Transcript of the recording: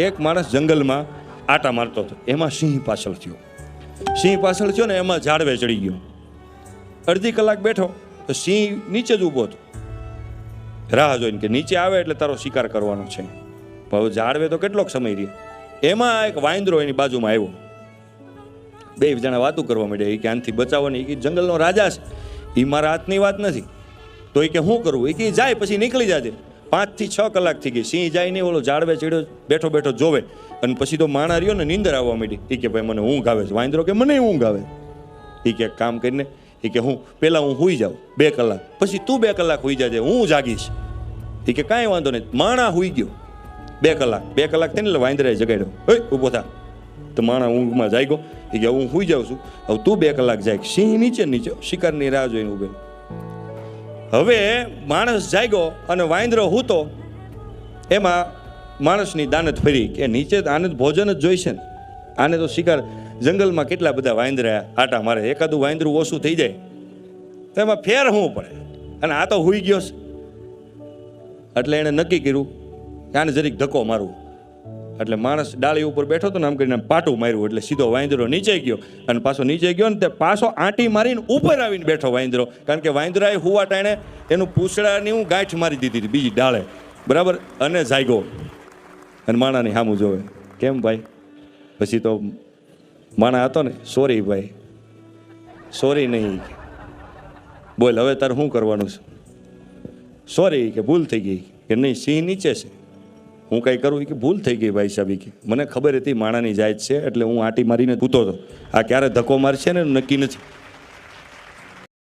એક માણસ જંગલમાં આટા મારતો હતો, એમાં સિંહ પાછળ થયો. સિંહ પાછળ થયો ને એમાં ઝાડવે ચડી ગયો. અડધી કલાક બેઠો તો સિંહ નીચે જ ઊભો હતો, રાહ જોઈને કે નીચે આવે એટલે તારો શિકાર કરવાનો છે. હવે ઝાડવે તો કેટલોક સમય રહ્યો. એમાં એક વાંદરો એની બાજુમાં આવ્યો. બે જણા વાતું કરવા માંડ્યા. એ કે આનથી બચાવવાની, એ જંગલનો રાજા છે, એ મારા હાથની વાત નથી. તો એ કે શું કરવું? એ કે જાય પછી નીકળી જાજે. 5 થી 6 કલાક થઈ ગઈ, સિંહ જાય નહીં, ઓલો ઝાડવે ચડ્યો બેઠો બેઠો જોવે. અને પછી તો માણા રહ્યો ને નીંદર આવવા માંડી. એ કે ભાઈ મને ઊંઘ આવે છે. વાંદરો કે મને ઊંઘ આવે. એ કે કામ કરીને, એ કે હું પહેલાં હું સૂઈ જાઉં 2 કલાક, પછી તું 2 કલાક સૂઈ જાજે, હું જાગીશ. એ કે કાંઈ વાંધો નહીં. માણા સૂઈ ગયો 2 કલાક. 2 કલાક થઈને એટલે વાંદરાએ જગાડ્યો. ઓય ઊભો થા. તો માણા ઊંઘમાં જાગ્યો. એ કે હું સૂઈ જાઉં છું, હવે તું 2 કલાક જાય. સિંહ નીચે શિકારની રાહ જોઈને ઊભે. હવે માણસ જાગ્યો અને વાંદરો હૂતો. એમાં માણસની દાનત ફરી કે નીચે આને ભોજન જ જોઈશે ને, આને તો શિકાર, જંગલમાં કેટલા બધા વાંદરા આટા મારે, એકાદું વાંદરું ઓછું થઈ જાય તો એમાં ફેર શું પડે, અને આ તો હુઈ ગયો છે. એટલે એણે નક્કી કર્યું કે આને જરીક ધક્કો મારવું. એટલે માણસ ડાળી ઉપર બેઠો હતો ને, આમ કરીને પાટું માર્યું એટલે સીધો વાંદરો નીચે ગયો. અને પાછો નીચે ગયો ને તે પાછો આંટી મારીને ઉપર આવીને બેઠો વાંદરો. કારણ કે વાંદરાએ હુવા ટાણે એનું પૂંછડાની હું ગાંઠ મારી દીધી હતી બીજી ડાળે, બરાબર. અને જાગ્યો અને માણાની સામું જોવે. કેમ ભાઈ? પછી તો માણા હતો ને, સોરી ભાઈ, સોરી નહીં. બોલ હવે તારે શું કરવાનું છે? સોરી કે ભૂલ થઈ ગઈ. કે નહીં, સિંહ નીચે છે, હું કંઈ કરું? કે ભૂલ થઈ ગઈ ભાઈ સાહેબ. કે મને ખબર હતી માણાની જાત છે એટલે હું આંટી મારીને પૂતો હતો, આ ક્યારે ધક્કો મારશે ને નક્કી નથી.